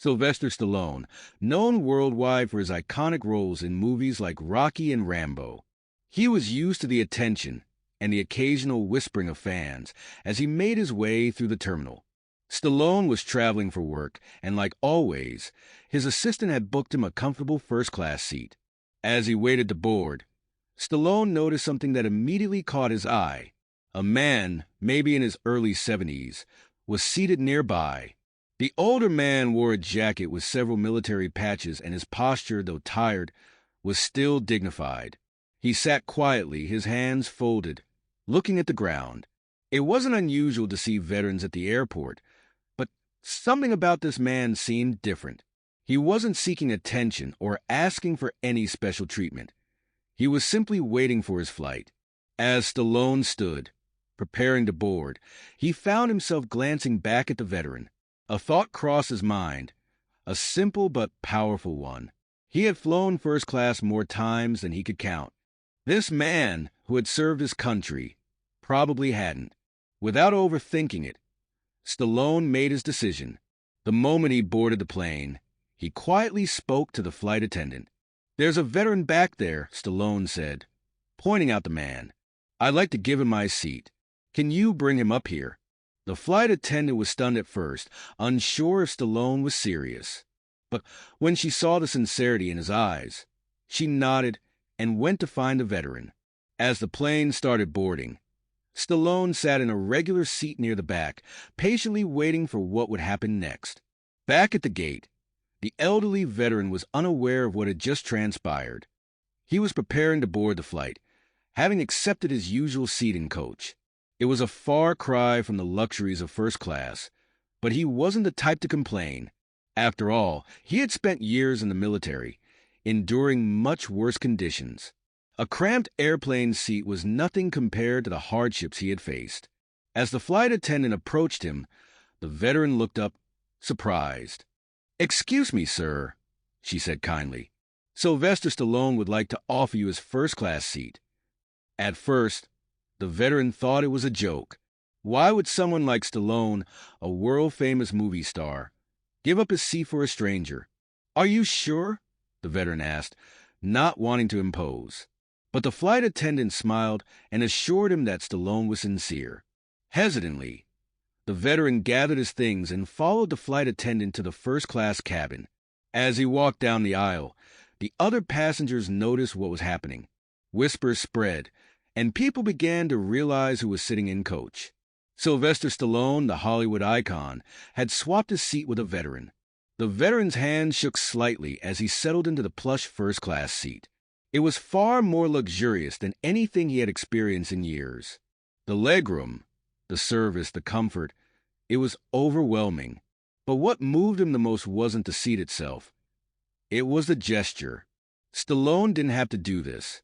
Sylvester Stallone, known worldwide for his iconic roles in movies like Rocky and Rambo. He was used to the attention and the occasional whispering of fans as he made his way through the terminal. Stallone was traveling for work, and like always, his assistant had booked him a comfortable first-class seat. As he waited to board, Stallone noticed something that immediately caught his eye. A man, maybe in his early 70s, was seated nearby. The older man wore a jacket with several military patches, and his posture, though tired, was still dignified. He sat quietly, his hands folded, looking at the ground. It wasn't unusual to see veterans at the airport, but something about this man seemed different. He wasn't seeking attention or asking for any special treatment. He was simply waiting for his flight. As Stallone stood, preparing to board, he found himself glancing back at the veteran. A thought crossed his mind, a simple but powerful one. He had flown first class more times than he could count. This man, who had served his country, probably hadn't. Without overthinking it, Stallone made his decision. The moment he boarded the plane, he quietly spoke to the flight attendant. "There's a veteran back there," Stallone said, pointing out the man. "I'd like to give him my seat. Can you bring him up here?" The flight attendant was stunned at first, unsure if Stallone was serious. But when she saw the sincerity in his eyes, she nodded and went to find the veteran. As the plane started boarding, Stallone sat in a regular seat near the back, patiently waiting for what would happen next. Back at the gate, the elderly veteran was unaware of what had just transpired. He was preparing to board the flight, having accepted his usual seat in coach. It was a far cry from the luxuries of first class, but he wasn't the type to complain. After all, he had spent years in the military, enduring much worse conditions. A cramped airplane seat was nothing compared to the hardships he had faced. As the flight attendant approached him, the veteran looked up, surprised. "Excuse me, sir," she said kindly. "Sylvester Stallone would like to offer you his first-class seat." At first, the veteran thought it was a joke. Why would someone like Stallone, a world-famous movie star, give up his seat for a stranger? "Are you sure?" the veteran asked, not wanting to impose. But the flight attendant smiled and assured him that Stallone was sincere. Hesitantly, the veteran gathered his things and followed the flight attendant to the first-class cabin. As he walked down the aisle, the other passengers noticed what was happening. Whispers spread, and people began to realize who was sitting in coach. Sylvester Stallone, the Hollywood icon, had swapped his seat with a veteran. The veteran's hand shook slightly as he settled into the plush first-class seat. It was far more luxurious than anything he had experienced in years. The legroom, the service, the comfort, it was overwhelming. But what moved him the most wasn't the seat itself. It was the gesture. Stallone didn't have to do this.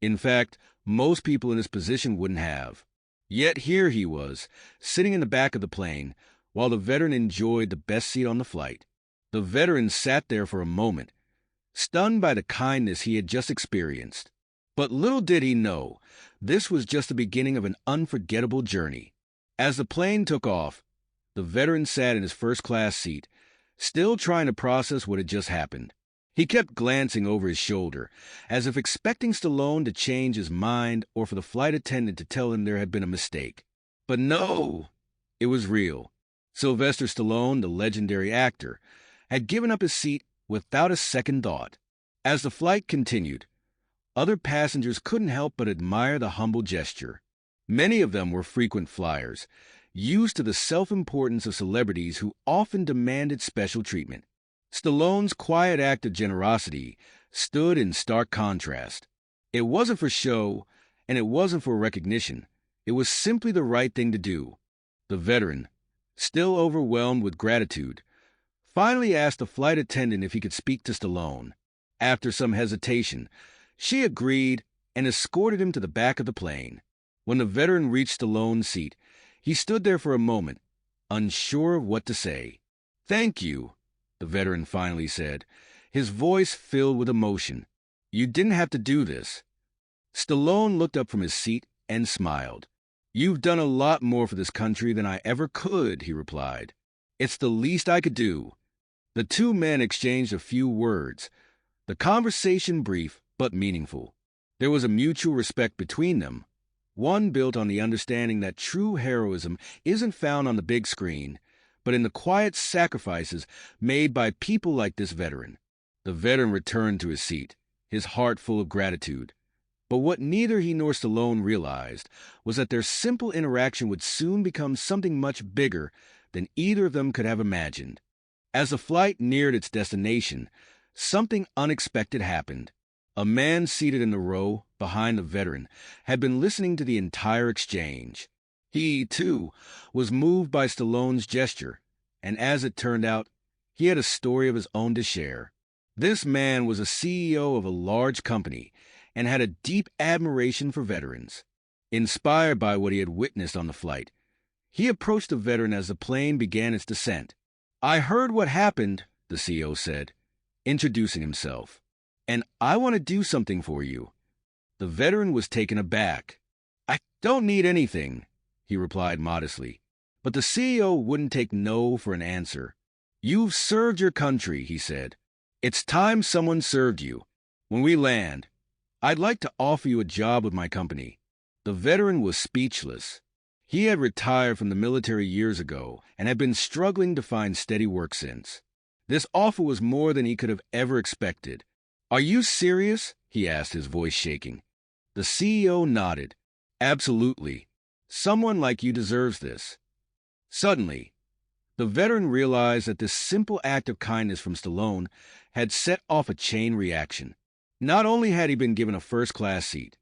In fact, most people in his position wouldn't have. Yet here he was, sitting in the back of the plane, while the veteran enjoyed the best seat on the flight. The veteran sat there for a moment, stunned by the kindness he had just experienced. But little did he know, this was just the beginning of an unforgettable journey. As the plane took off, the veteran sat in his first-class seat, still trying to process what had just happened. He kept glancing over his shoulder, as if expecting Stallone to change his mind or for the flight attendant to tell him there had been a mistake. But no, it was real. Sylvester Stallone, the legendary actor, had given up his seat without a second thought. As the flight continued, other passengers couldn't help but admire the humble gesture. Many of them were frequent flyers, used to the self-importance of celebrities who often demanded special treatment. Stallone's quiet act of generosity stood in stark contrast. It wasn't for show, and it wasn't for recognition. It was simply the right thing to do. The veteran, still overwhelmed with gratitude, finally asked the flight attendant if he could speak to Stallone. After some hesitation, she agreed and escorted him to the back of the plane. When the veteran reached Stallone's seat, he stood there for a moment, unsure of what to say. "Thank you," the veteran finally said, his voice filled with emotion. "You didn't have to do this." Stallone looked up from his seat and smiled. "You've done a lot more for this country than I ever could," he replied. "It's the least I could do." The two men exchanged a few words, the conversation brief but meaningful. There was a mutual respect between them, one built on the understanding that true heroism isn't found on the big screen, but in the quiet sacrifices made by people like this veteran. The veteran returned to his seat, his heart full of gratitude. But what neither he nor Stallone realized was that their simple interaction would soon become something much bigger than either of them could have imagined. As the flight neared its destination, something unexpected happened. A man seated in the row behind the veteran had been listening to the entire exchange. He, too, was moved by Stallone's gesture, and as it turned out, he had a story of his own to share. This man was a CEO of a large company and had a deep admiration for veterans. Inspired by what he had witnessed on the flight, he approached the veteran as the plane began its descent. "I heard what happened," the CEO said, introducing himself, "and I want to do something for you." The veteran was taken aback. "I don't need anything," he replied modestly. But the CEO wouldn't take no for an answer. "You've served your country," he said. "It's time someone served you. When we land, I'd like to offer you a job with my company." The veteran was speechless. He had retired from the military years ago and had been struggling to find steady work since. This offer was more than he could have ever expected. "Are you serious?" he asked, his voice shaking. The CEO nodded. "Absolutely. Someone like you deserves this." Suddenly, the veteran realized that this simple act of kindness from Stallone had set off a chain reaction. Not only had he been given a first-class seat,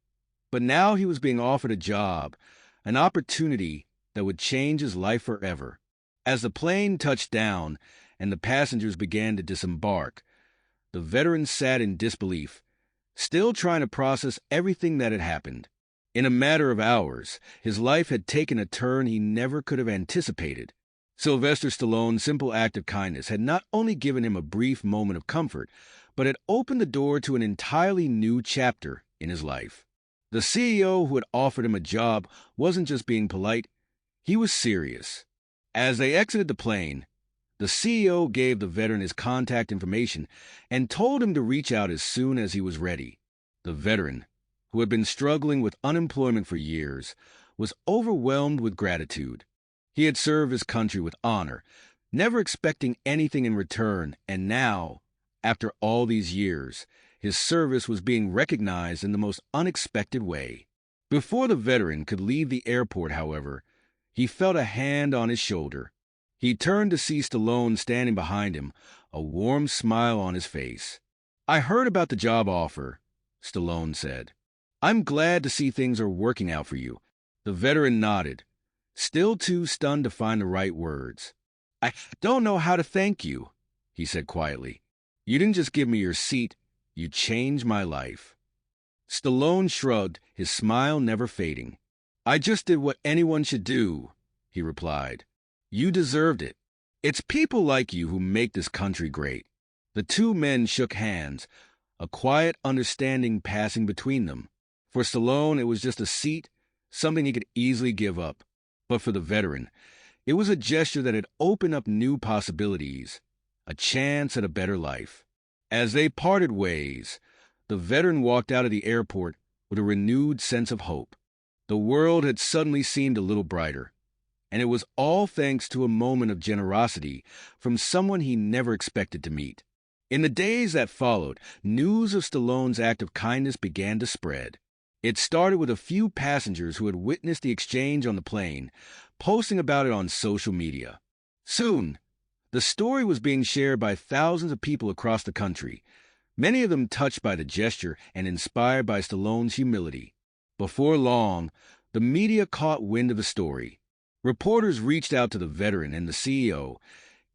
but now he was being offered a job, an opportunity that would change his life forever. As the plane touched down and the passengers began to disembark, the veteran sat in disbelief, still trying to process everything that had happened. In a matter of hours, his life had taken a turn he never could have anticipated. Sylvester Stallone's simple act of kindness had not only given him a brief moment of comfort, but had opened the door to an entirely new chapter in his life. The CEO who had offered him a job wasn't just being polite, he was serious. As they exited the plane, the CEO gave the veteran his contact information and told him to reach out as soon as he was ready. The veteran, who had been struggling with unemployment for years, was overwhelmed with gratitude. He had served his country with honor, never expecting anything in return, and now, after all these years, his service was being recognized in the most unexpected way. Before the veteran could leave the airport, however, he felt a hand on his shoulder. He turned to see Stallone standing behind him, a warm smile on his face. "I heard about the job offer," Stallone said. "I'm glad to see things are working out for you." The veteran nodded, still too stunned to find the right words. "I don't know how to thank you," he said quietly. "You didn't just give me your seat, you changed my life." Stallone shrugged, his smile never fading. "I just did what anyone should do," he replied. "You deserved it. It's people like you who make this country great." The two men shook hands, a quiet understanding passing between them. For Stallone, it was just a seat, something he could easily give up. But for the veteran, it was a gesture that had opened up new possibilities, a chance at a better life. As they parted ways, the veteran walked out of the airport with a renewed sense of hope. The world had suddenly seemed a little brighter, and it was all thanks to a moment of generosity from someone he never expected to meet. In the days that followed, news of Stallone's act of kindness began to spread. It started with a few passengers who had witnessed the exchange on the plane, posting about it on social media. Soon, the story was being shared by thousands of people across the country, many of them touched by the gesture and inspired by Stallone's humility. Before long, the media caught wind of the story. Reporters reached out to the veteran and the CEO,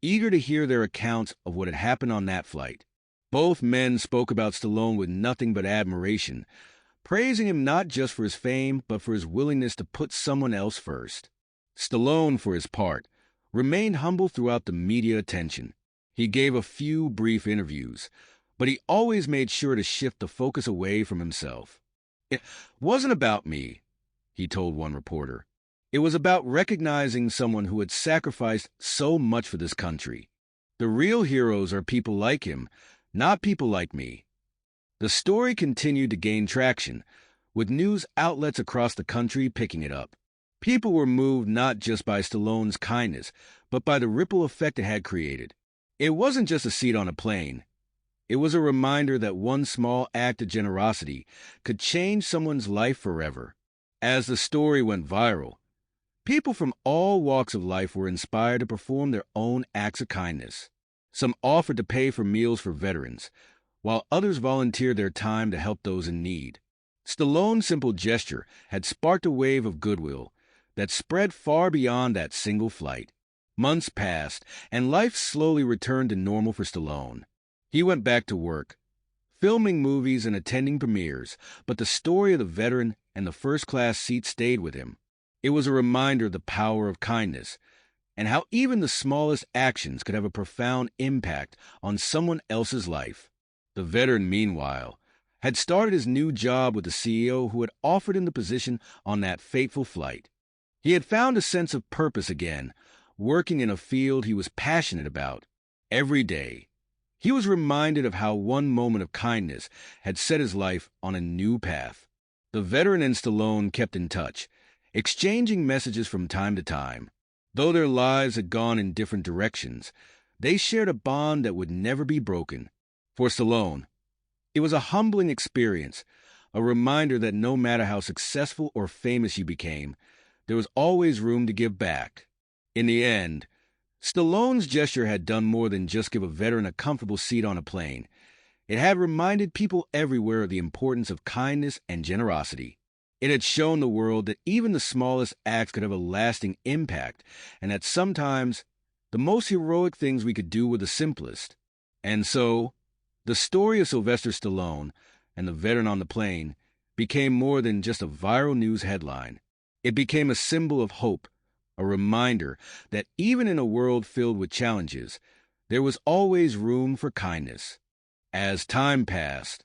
eager to hear their accounts of what had happened on that flight. Both men spoke about Stallone with nothing but admiration, praising him not just for his fame, but for his willingness to put someone else first. Stallone, for his part, remained humble throughout the media attention. He gave a few brief interviews, but he always made sure to shift the focus away from himself. "It wasn't about me," he told one reporter. "It was about recognizing someone who had sacrificed so much for this country." The real heroes are people like him, not people like me. The story continued to gain traction, with news outlets across the country picking it up. People were moved not just by Stallone's kindness, but by the ripple effect it had created. It wasn't just a seat on a plane. It was a reminder that one small act of generosity could change someone's life forever. As the story went viral, people from all walks of life were inspired to perform their own acts of kindness. Some offered to pay for meals for veterans, while others volunteered their time to help those in need. Stallone's simple gesture had sparked a wave of goodwill that spread far beyond that single flight. Months passed, and life slowly returned to normal for Stallone. He went back to work, filming movies and attending premieres, but the story of the veteran and the first-class seat stayed with him. It was a reminder of the power of kindness, and how even the smallest actions could have a profound impact on someone else's life. The veteran, meanwhile, had started his new job with the CEO who had offered him the position on that fateful flight. He had found a sense of purpose again, working in a field he was passionate about. Every day, he was reminded of how one moment of kindness had set his life on a new path. The veteran and Stallone kept in touch, exchanging messages from time to time. Though their lives had gone in different directions, they shared a bond that would never be broken. For Stallone, it was a humbling experience, a reminder that no matter how successful or famous you became, there was always room to give back. In the end, Stallone's gesture had done more than just give a veteran a comfortable seat on a plane. It had reminded people everywhere of the importance of kindness and generosity. It had shown the world that even the smallest acts could have a lasting impact, and that sometimes the most heroic things we could do were the simplest. And so, the story of Sylvester Stallone and the veteran on the plane became more than just a viral news headline. It became a symbol of hope, a reminder that even in a world filled with challenges, there was always room for kindness. As time passed,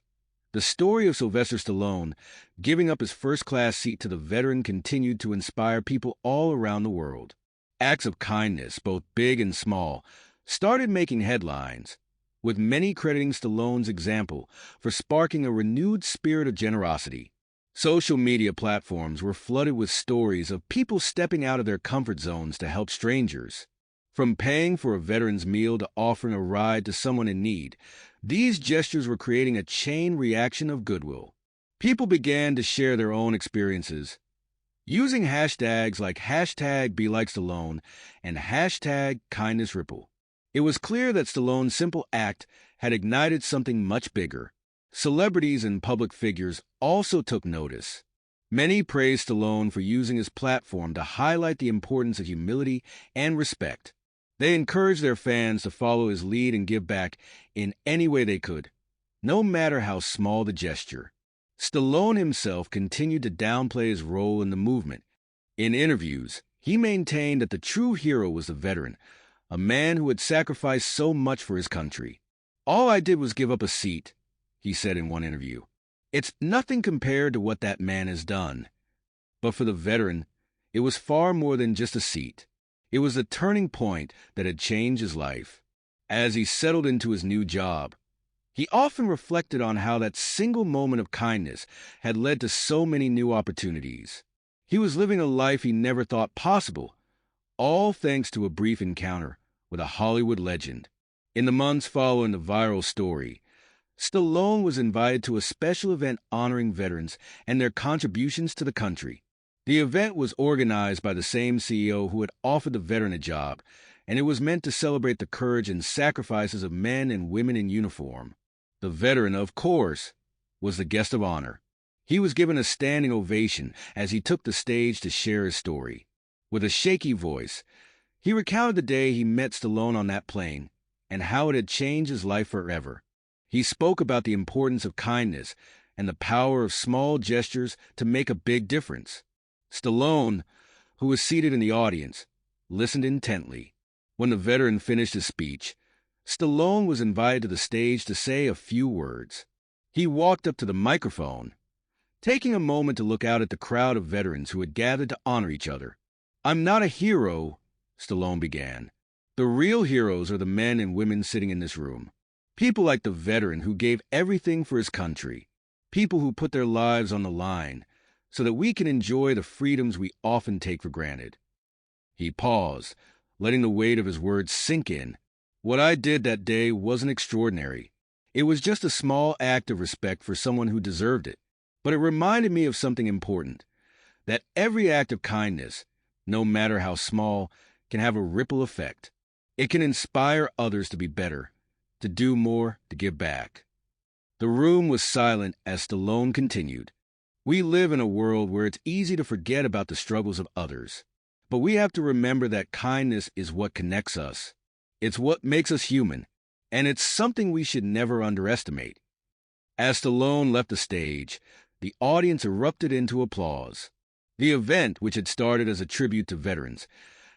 the story of Sylvester Stallone giving up his first-class seat to the veteran continued to inspire people all around the world. Acts of kindness, both big and small, started making headlines, with many crediting Stallone's example for sparking a renewed spirit of generosity. Social media platforms were flooded with stories of people stepping out of their comfort zones to help strangers. From paying for a veteran's meal to offering a ride to someone in need, these gestures were creating a chain reaction of goodwill. People began to share their own experiences, using hashtags like #BeLikeStallone and #KindnessRipple. It was clear that Stallone's simple act had ignited something much bigger. Celebrities and public figures also took notice. Many praised Stallone for using his platform to highlight the importance of humility and respect. They encouraged their fans to follow his lead and give back in any way they could, no matter how small the gesture. Stallone himself continued to downplay his role in the movement. In interviews, he maintained that the true hero was the veteran, a man who had sacrificed so much for his country. "All I did was give up a seat," he said in one interview. "It's nothing compared to what that man has done." But for the veteran, it was far more than just a seat. It was the turning point that had changed his life. As he settled into his new job, he often reflected on how that single moment of kindness had led to so many new opportunities. He was living a life he never thought possible, all thanks to a brief encounter with a Hollywood legend. In the months following the viral story, Stallone was invited to a special event honoring veterans and their contributions to the country. The event was organized by the same CEO who had offered the veteran a job, and it was meant to celebrate the courage and sacrifices of men and women in uniform. The veteran, of course, was the guest of honor. He was given a standing ovation as he took the stage to share his story. With a shaky voice, he recounted the day he met Stallone on that plane and how it had changed his life forever. He spoke about the importance of kindness and the power of small gestures to make a big difference. Stallone, who was seated in the audience, listened intently. When the veteran finished his speech, Stallone was invited to the stage to say a few words. He walked up to the microphone, taking a moment to look out at the crowd of veterans who had gathered to honor each other. "I'm not a hero," Stallone began, The real heroes are the men and women sitting in this room. People like the veteran who gave everything for his country. People who put their lives on the line so that we can enjoy the freedoms we often take for granted. He paused, letting the weight of his words sink in. What I did that day wasn't extraordinary. It was just a small act of respect for someone who deserved it. But it reminded me of something important, that every act of kindness, no matter how small, can have a ripple effect. It can inspire others to be better, to do more, to give back. The room was silent as Stallone continued. We live in a world where it's easy to forget about the struggles of others. But we have to remember that kindness is what connects us. It's what makes us human, and it's something we should never underestimate. As Stallone left the stage, the audience erupted into applause. The event, which had started as a tribute to veterans,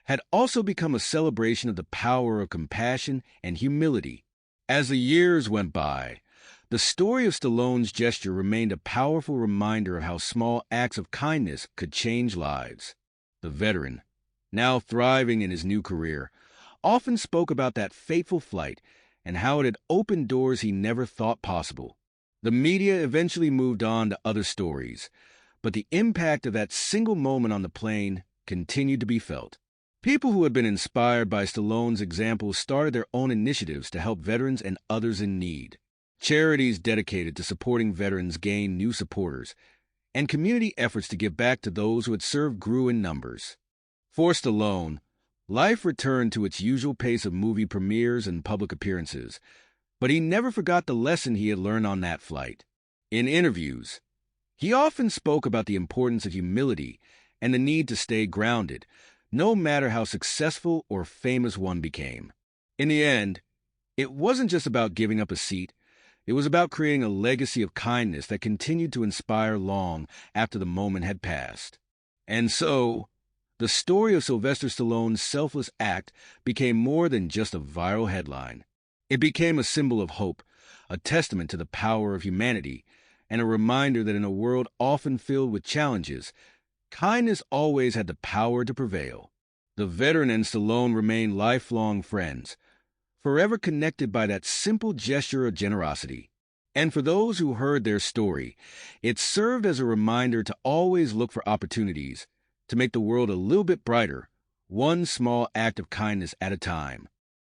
had also become a celebration of the power of compassion and humility. As the years went by, the story of Stallone's gesture remained a powerful reminder of how small acts of kindness could change lives. The veteran, now thriving in his new career, often spoke about that fateful flight and how it had opened doors he never thought possible. The media eventually moved on to other stories, but the impact of that single moment on the plane continued to be felt. People who had been inspired by Stallone's example started their own initiatives to help veterans and others in need. Charities dedicated to supporting veterans gained new supporters, and community efforts to give back to those who had served grew in numbers. For Stallone, life returned to its usual pace of movie premieres and public appearances, but he never forgot the lesson he had learned on that flight. In interviews, he often spoke about the importance of humility and the need to stay grounded, no matter how successful or famous one became. In the end, it wasn't just about giving up a seat. It was about creating a legacy of kindness that continued to inspire long after the moment had passed. And so, the story of Sylvester Stallone's selfless act became more than just a viral headline. It became a symbol of hope, a testament to the power of humanity, and a reminder that in a world often filled with challenges, kindness always had the power to prevail. The veteran and Stallone remain lifelong friends, forever connected by that simple gesture of generosity. And for those who heard their story, it served as a reminder to always look for opportunities to make the world a little bit brighter, one small act of kindness at a time.